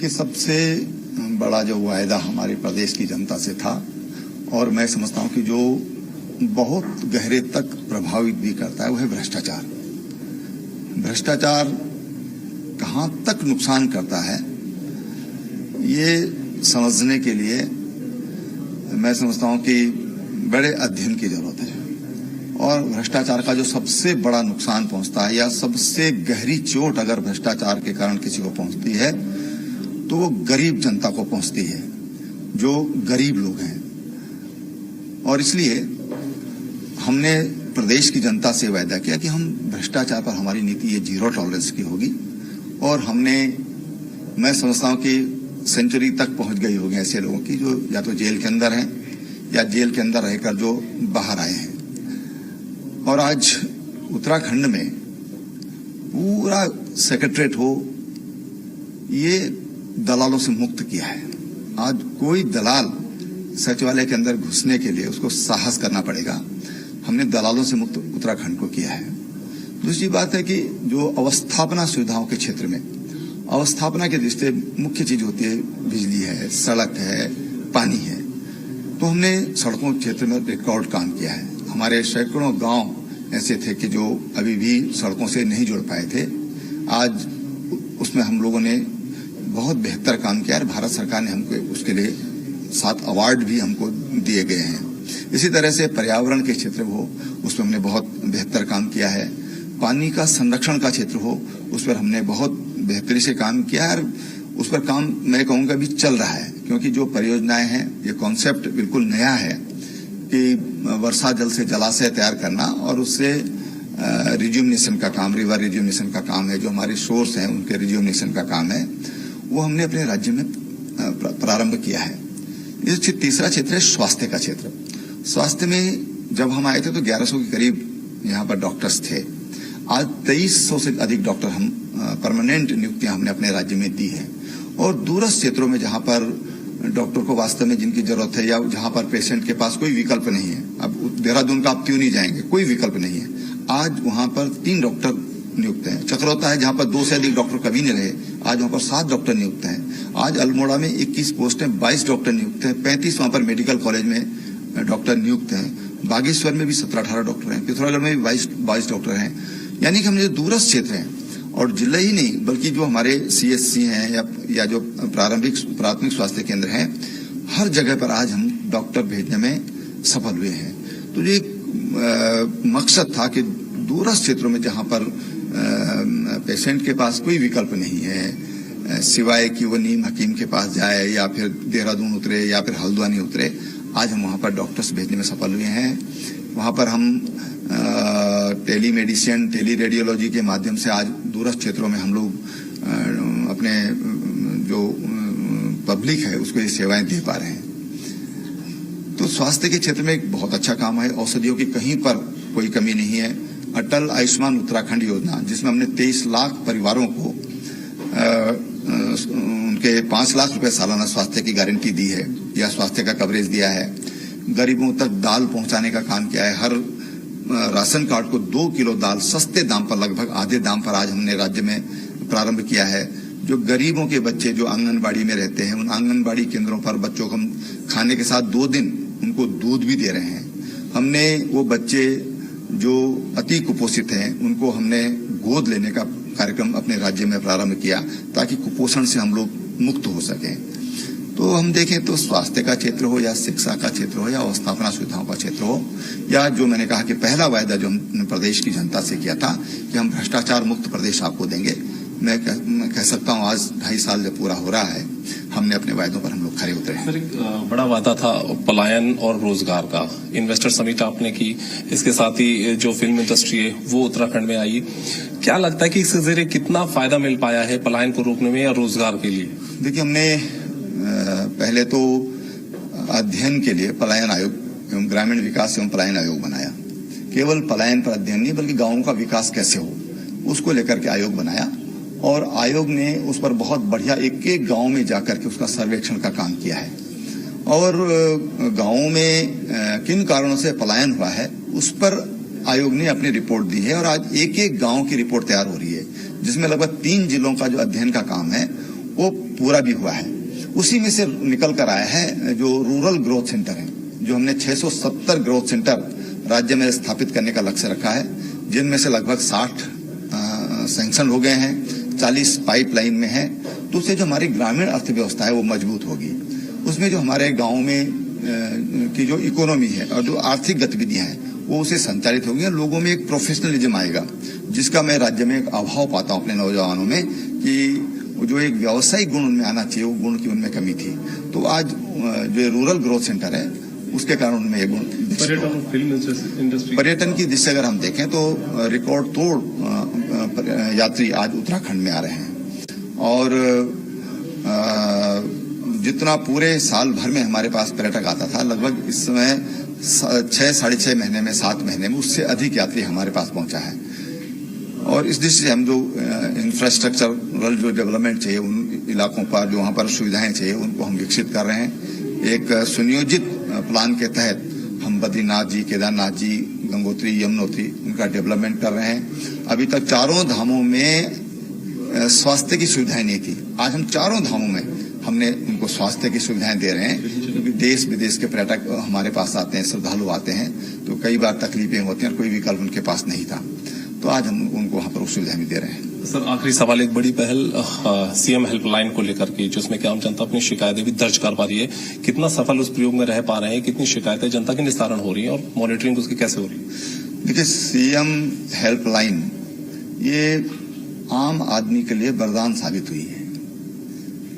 देखिए, सबसे बड़ा जो वायदा हमारे प्रदेश की जनता से था और मैं समझता हूं कि जो बहुत गहरे तक प्रभावित भी करता है वो है भ्रष्टाचार। भ्रष्टाचार कहां तक नुकसान करता है ये समझने के लिए मैं समझता हूं कि बड़े अध्ययन की जरूरत है। और भ्रष्टाचार का जो सबसे बड़ा नुकसान पहुंचता है या सबसे गहरी चोट अगर भ्रष्टाचार के कारण किसी को पहुंचती है तो वो गरीब जनता को पहुंचती है, जो गरीब लोग हैं। और इसलिए हमने प्रदेश की जनता से वायदा किया कि हम भ्रष्टाचार पर हमारी नीति ये 0 टॉलरेंस की होगी। और मैं समझता हूं कि सेंचुरी तक पहुंच गई होगी ऐसे लोगों की जो या तो जेल के अंदर हैं या जेल के अंदर रहकर जो बाहर आए हैं। और आज उत्तराखंड में पूरा सेक्रेटरीट हो ये दलालों से मुक्त किया है। आज कोई दलाल सचिवालय के अंदर घुसने के लिए उसको साहस करना पड़ेगा। हमने दलालों से मुक्त उत्तराखंड को किया है। दूसरी बात है कि जो अवस्थापना सुविधाओं के क्षेत्र में अवस्थापना के दृष्टि मुख्य चीज होती है बिजली है, सड़क है, पानी है। तो हमने सड़कों क्षेत्र में रिकॉर्ड काम किया है। हमारे सैकड़ों गांव ऐसे थे कि जो अभी भी सड़कों से नहीं जुड़ पाए थे। आज उसमें हम लोगों ने बहुत बेहतर काम किया है। भारत सरकार ने हमको उसके लिए 7 अवार्ड भी हमको दिए गए हैं। इसी तरह से पर्यावरण के क्षेत्र हो उसमें हमने बहुत बेहतर काम किया है। पानी का संरक्षण का क्षेत्र हो उस पर हमने बहुत बेहतरी से काम किया है। उस पर काम मैं कहूँगा भी चल रहा है, क्योंकि जो परियोजनाएं हैं ये कॉन्सेप्ट बिल्कुल नया है कि वर्षा जल से जलाशय तैयार करना और उससे रिज्यूमिनेशन का काम, रिवर रिज्यूमिनेशन का काम है। जो हमारे सोर्स हैं उनके रिज्यूमिनेशन का काम है वो हमने अपने राज्य में प्रारंभ किया है। ये तीसरा क्षेत्र है स्वास्थ्य का क्षेत्र। स्वास्थ्य में जब हम आए थे तो 1100 के करीब यहाँ पर डॉक्टर्स थे। आज 2300 से अधिक डॉक्टर हम परमानेंट नियुक्तियां हमने अपने राज्य में दी है। और दूरस्थ क्षेत्रों में जहां पर डॉक्टर को वास्तव में जिनकी जरूरत है या जहां पर पेशेंट के पास कोई विकल्प नहीं है, अब देहरादून का आप क्यों नहीं जाएंगे, कोई विकल्प नहीं है, आज वहां पर 3 डॉक्टर नियुक्त हैं। चक्रोता है जहां पर 2 से अधिक डॉक्टर कभी नहीं रहे, आज वहां पर 7 डॉक्टर नियुक्त हैं। आज अल्मोड़ा में 21 पोस्ट है, 22 डॉक्टर नियुक्त हैं। 35 वहां पर मेडिकल कॉलेज में डॉक्टर नियुक्त हैं। बागेश्वर में भी 17-18 डॉक्टर हैं। पिथौरागढ़ में भी 22 डॉक्टर हैं। यानी कि हम जो दूरस्थ क्षेत्र हैं और जिला ही नहीं बल्कि जो हमारे CSC हैं या जो प्राथमिक स्वास्थ्य केंद्र हैं, हर जगह पर आज हम डॉक्टर भेजने में सफल हुए हैं। तो ये मकसद था कि दूरस्थ क्षेत्रों में जहां पर पेशेंट के पास कोई विकल्प नहीं है सिवाय कि वो नीम हकीम के पास जाए या फिर देहरादून उतरे या फिर हल्द्वानी उतरे, आज हम वहां पर डॉक्टर्स भेजने में सफल हुए हैं। वहां पर हम टेलीमेडिसिन, टेली रेडियोलॉजी के माध्यम से आज दूरस्थ क्षेत्रों में हम लोग अपने जो पब्लिक है उसको ये सेवाएं दे पा रहे हैं। तो स्वास्थ्य के क्षेत्र में एक बहुत अच्छा काम है। औषधियों की कहीं पर कोई कमी नहीं है। अटल आयुष्मान उत्तराखंड योजना जिसमें हमने 23 लाख परिवारों को उनके 5 लाख रुपए सालाना स्वास्थ्य की गारंटी दी है या स्वास्थ्य का कवरेज दिया है। गरीबों तक दाल पहुंचाने का काम किया है। हर राशन कार्ड को 2 किलो दाल सस्ते दाम पर, लगभग आधे दाम पर आज हमने राज्य में प्रारंभ किया है। जो गरीबों के बच्चे जो आंगनबाड़ी में रहते हैं उन आंगनबाड़ी केंद्रों पर बच्चों को हम खाने के साथ 2 दिन उनको दूध भी दे रहे हैं। हमने वो बच्चे जो अति कुपोषित हैं उनको हमने गोद लेने का कार्यक्रम अपने राज्य में प्रारंभ किया ताकि कुपोषण से हम लोग मुक्त हो सकें। तो हम देखें तो स्वास्थ्य का क्षेत्र हो या शिक्षा का क्षेत्र हो या अवस्थापना सुविधाओं का क्षेत्र हो या जो मैंने कहा कि पहला वायदा जो हमने प्रदेश की जनता से किया था कि हम भ्रष्टाचार मुक्त प्रदेश आपको देंगे, मैं कह सकता हूं आज 2.5 साल जब पूरा हो रहा है हमने अपने वायदों पर हम लोग खरे उतरे हैं। सर, एक बड़ा वादा था पलायन और रोजगार का, इन्वेस्टर समिट आपने की, इसके साथ ही जो फिल्म इंडस्ट्री है वो उत्तराखंड में आई। क्या लगता है कि इसके जरिए कितना फायदा मिल पाया है पलायन को रोकने में या रोजगार के लिए? देखिए, हमने पहले तो अध्ययन के लिए पलायन आयोग एवं ग्रामीण विकास एवं पलायन आयोग बनाया। केवल पलायन पर अध्ययन नहीं बल्कि गांवों का विकास कैसे हो उसको लेकर के आयोग बनाया और आयोग ने उस पर बहुत बढ़िया एक गांव में जाकर के उसका सर्वेक्षण का काम किया है और गांवों में किन कारणों से पलायन हुआ है उस पर आयोग ने अपनी रिपोर्ट दी है और आज एक गांव की रिपोर्ट तैयार हो रही है जिसमें लगभग 3 जिलों का जो अध्ययन का काम है वो पूरा भी हुआ है। उसी में से निकल कर आया है जो रूरल ग्रोथ सेंटर है, जो हमने 670 ग्रोथ सेंटर राज्य में स्थापित करने का लक्ष्य रखा है, जिनमें से लगभग 60 सैंक्शन हो गए हैं, 40 पाइपलाइन में है। तो उससे जो हमारी ग्रामीण अर्थव्यवस्था है वो मजबूत होगी। उसमें जो हमारे गांव में की जो इकोनॉमी है और जो आर्थिक गतिविधियां हैं वो उसे संचालित होंगी। लोगों में एक प्रोफेशनलिज्म आएगा, जिसका मैं राज्य में एक अभाव पाता हूं अपने नौजवानों में, कि जो एक व्यावसायिक गुण उनमें आना चाहिए वो गुण की उनमें कमी थी। तो आज जो रूरल ग्रोथ सेंटर है उसके कारण उनमें ये गुण। पर्यटन की दृष्टि अगर हम देखें तो रिकॉर्ड तोड़ यात्री आज उत्तराखंड में आ रहे हैं, और जितना पूरे साल भर में हमारे पास पर्यटक आता था, लगभग इस समय 6 साढ़े 6 महीने में 7 महीने में उससे अधिक यात्री हमारे पास पहुंचा है। और इस दृष्टि से हम जो इंफ्रास्ट्रक्चरल जो डेवलपमेंट चाहिए उन इलाकों पर जो वहां पर सुविधाएं चाहिए उनको हम विकसित कर रहे हैं। एक सुनियोजित प्लान के तहत हम बद्रीनाथ जी, केदारनाथ जी, गंगोत्री, यमुनोत्री उनका डेवलपमेंट कर रहे हैं। अभी तक चारों धामों में स्वास्थ्य की सुविधाएं नहीं थी, आज हम चारों धामों में हमने उनको स्वास्थ्य की सुविधाएं दे रहे हैं, क्योंकि देश विदेश के पर्यटक हमारे पास आते हैं, श्रद्धालु आते हैं, तो कई बार तकलीफें होती हैं और कोई विकल्प उनके पास नहीं था, तो आज हम उनको वहां पर सुविधाएं भी दे रहे हैं। सर, आखिरी सवाल, एक बड़ी पहल सीएम हेल्पलाइन को लेकर की, जिसमें क्या हम जनता अपनी शिकायतें भी दर्ज कर पा रही है, कितना सफल उस प्रयोग में रह पा रहे हैं, कितनी शिकायतें जनता की निस्तारण हो रही है और मॉनिटरिंग उसकी कैसे हो रही है? देखिए, सीएम हेल्पलाइन ये आम आदमी के लिए वरदान साबित हुई है।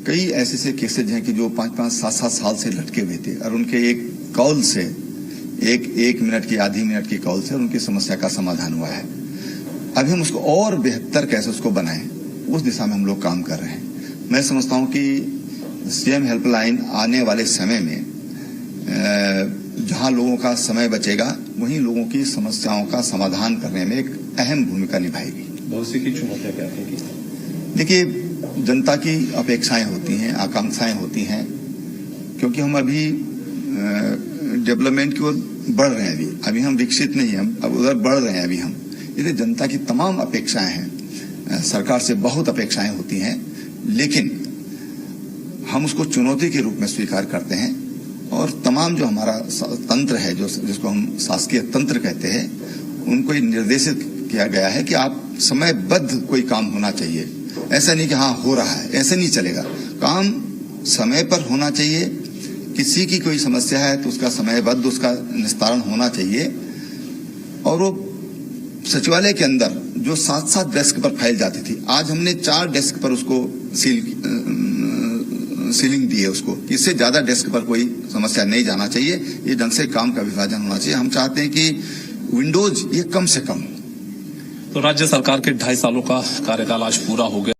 कई ऐसे केसेज हैं कि जो 5-5, 7-7 साल से लटके हुए थे और उनके एक कॉल से, एक मिनट की, आधी मिनट की कॉल से उनकी समस्या का समाधान हुआ है। अभी हम उसको और बेहतर कैसे उसको बनाएं, उस दिशा में हम लोग काम कर रहे हैं। मैं समझता हूं कि सीएम हेल्पलाइन आने वाले समय में जहां लोगों का समय बचेगा वहीं लोगों की समस्याओं का समाधान करने में एक अहम भूमिका निभाएगी। भविष्य की चुनौतियां क्या हैं? देखिए, जनता की अपेक्षाएं होती हैं, आकांक्षाएं होती हैं, क्योंकि हम अभी डेवलपमेंट की ओर बढ़ रहे हैं। अभी हम विकसित नहीं हैं, अब उधर बढ़ रहे हैं। अभी हम इसलिए जनता की तमाम अपेक्षाएं हैं, सरकार से बहुत अपेक्षाएं होती हैं, लेकिन हम उसको चुनौती के रूप में स्वीकार करते हैं और तमाम जो हमारा तंत्र है, जिसको हम शासकीय तंत्र कहते हैं, उनको निर्देशित किया गया है कि आप समयबद्ध कोई काम होना चाहिए। ऐसा नहीं कि हाँ हो रहा है, ऐसे नहीं चलेगा। काम समय पर होना चाहिए। किसी की कोई समस्या है तो उसका समयबद्ध उसका निस्तारण होना चाहिए। और वो सचिवालय के अंदर जो 7-7 डेस्क पर फाइल जाती थी, आज हमने 4 डेस्क पर उसको सीलिंग दी है उसको। इससे ज्यादा डेस्क पर कोई समस्या नहीं जाना चाहिए। ये ढंग से काम का विभाजन होना चाहिए। हम चाहते हैं कि विंडोज ये कम से कम। तो राज्य सरकार के 2.5 सालों का कार्यकाल आज पूरा हो गया।